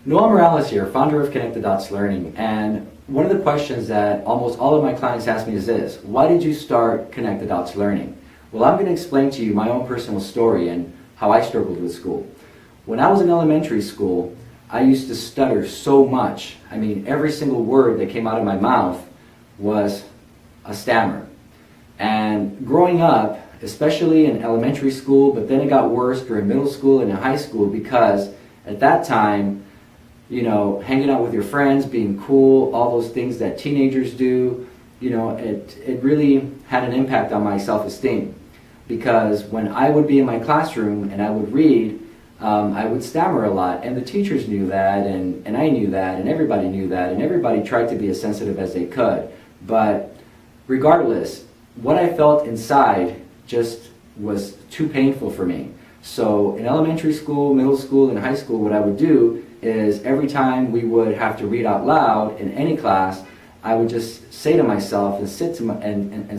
Noel Morales here, founder of Connect the Dots Learning, and one of the questions that almost all of my clients ask me is this: why did you start Connect the Dots Learning? Well, I'm going to explain to you my own personal story and how I struggled with school. When I was in elementary school, I used to stutter so much. I mean, every single word that came out of my mouth was a stammer. And growing up, especially in elementary school, but then it got worse during middle school and in high school, because at that time, you know, hanging out with your friends, being cool, all those things that teenagers do, you know, it really had an impact on my self-esteem. Because when I would be in my classroom and I would read, I would stammer a lot, and the teachers knew that, and I knew that, and everybody knew that, and everybody tried to be as sensitive as they could. But regardless, what I felt inside just was too painful for me. So in elementary school, middle school, and high school, what I would do is every time we would have to read out loud in any class, I would just say to myself and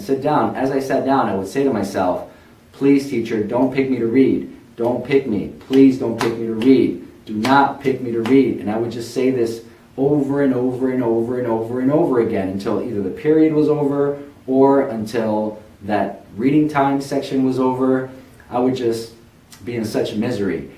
sit down. As I sat down, I would say to myself, "Please, teacher, don't pick me to read. Don't pick me. Please don't pick me to read. Do not pick me to read." And I would just say this over and over and over and over and over again until either the period was over or until that reading time section was over. I would just be in such misery.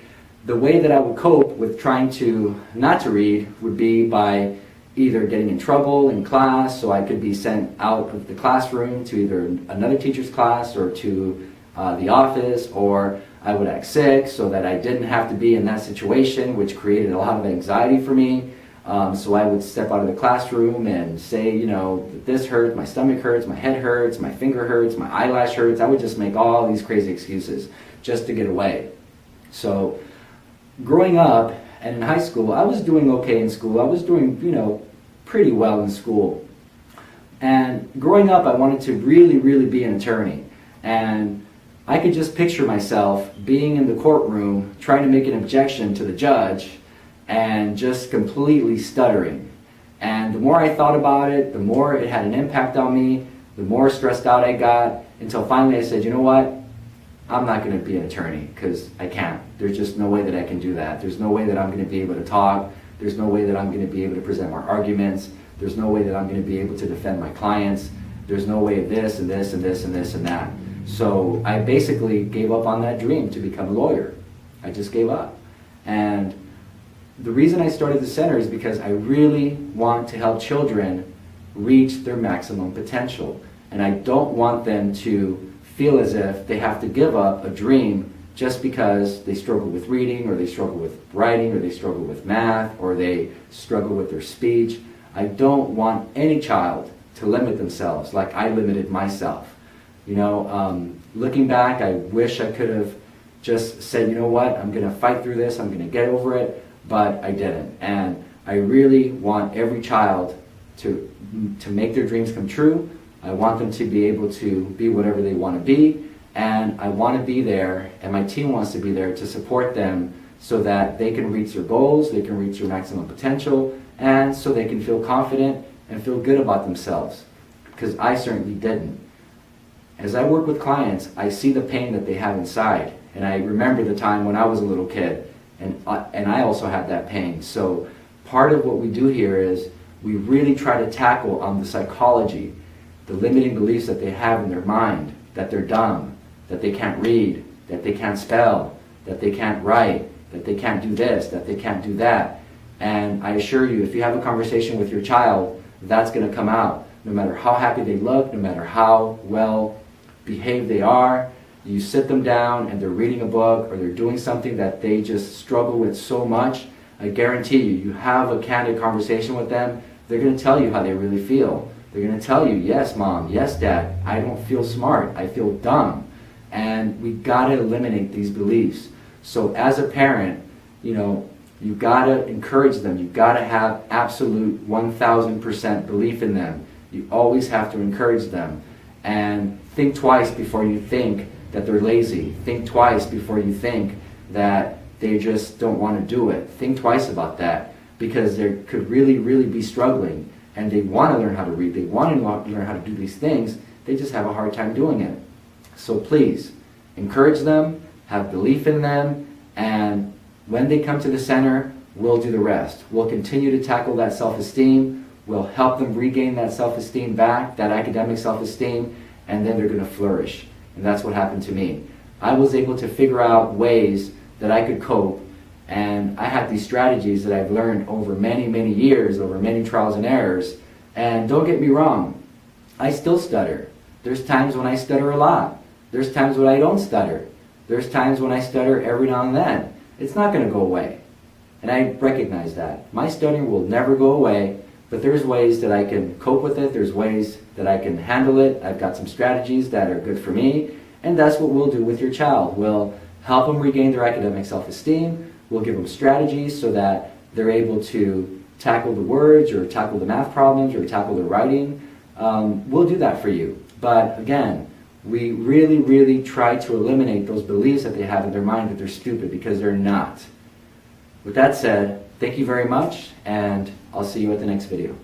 The way that I would cope with trying to not to read would be by either getting in trouble in class, so I could be sent out of the classroom to either another teacher's class or to the office, or I would act sick so that I didn't have to be in that situation, which created a lot of anxiety for me. So I would step out of the classroom and say, you know, this hurts, my stomach hurts, my head hurts, my finger hurts, my eyelash hurts. I would just make all these crazy excuses just to get away. So growing up and in high school, I was doing okay in school. I was doing, you know, pretty well in school. And growing up, I wanted to really be an attorney. And I could just picture myself being in the courtroom trying to make an objection to the judge and just completely stuttering. And the more I thought about it, the more it had an impact on me, the more stressed out I got, until finally I said, you know what? I'm not going to be an attorney because I can't. There's just no way that I can do that. There's no way that I'm going to be able to talk. There's no way that I'm going to be able to present my arguments. There's no way that I'm going to be able to defend my clients. There's no way of this and this and this and this and that. So I basically gave up on that dream to become a lawyer. I just gave up. And the reason I started the center is because I really want to help children reach their maximum potential. And I don't want them to feel as if they have to give up a dream just because they struggle with reading, or they struggle with writing, or they struggle with math, or they struggle with their speech. I don't want any child to limit themselves like I limited myself. You know, looking back, I wish I could have just said, you know what, I'm going to fight through this, I'm going to get over it, but I didn't. And I really want every child to make their dreams come true. I want them to be able to be whatever they want to be, and I want to be there, and my team wants to be there to support them so that they can reach their goals, they can reach their maximum potential, and so they can feel confident and feel good about themselves, because I certainly didn't. As I work with clients, I see the pain that they have inside, and I remember the time when I was a little kid, and I also had that pain. So part of what we do here is we really try to tackle on the psychology, the limiting beliefs that they have in their mind, that they're dumb, that they can't read, that they can't spell, that they can't write, that they can't do this, that they can't do that. And I assure you, if you have a conversation with your child, that's going to come out. No matter how happy they look, no matter how well behaved they are, you sit them down and they're reading a book or they're doing something that they just struggle with so much, I guarantee you, you have a candid conversation with them, they're going to tell you how they really feel. They're going to tell you, yes, mom, yes, dad, I don't feel smart, I feel dumb. And we got to eliminate these beliefs. So as a parent, you know, you got to encourage them. You got to have absolute 1000% belief in them. You always have to encourage them. And think twice before you think that they're lazy. Think twice before you think that they just don't want to do it. Think twice about that, because they could really be struggling. And they want to learn how to read, they want to learn how to do these things, they just have a hard time doing it. So please, encourage them, have belief in them, and when they come to the center, we'll do the rest. We'll continue to tackle that self-esteem. We'll help them regain that self-esteem back, that academic self-esteem, and then they're going to flourish. And that's what happened to me. I was able to figure out ways that I could cope, and I had these strategies that I've learned over many, many years, over many trials and errors. And don't get me wrong, I still stutter. There's times when I stutter a lot. There's times when I don't stutter. There's times when I stutter every now and then. It's not going to go away. And I recognize that. My stuttering will never go away, but there's ways that I can cope with it. There's ways that I can handle it. I've got some strategies that are good for me, and that's what we'll do with your child. We'll help them regain their academic self-esteem. We'll give them strategies so that they're able to tackle the words or tackle the math problems or tackle the writing. We'll do that for you. But again, we really, really try to eliminate those beliefs that they have in their mind that they're stupid, because they're not. With that said, thank you very much, and I'll see you at the next video.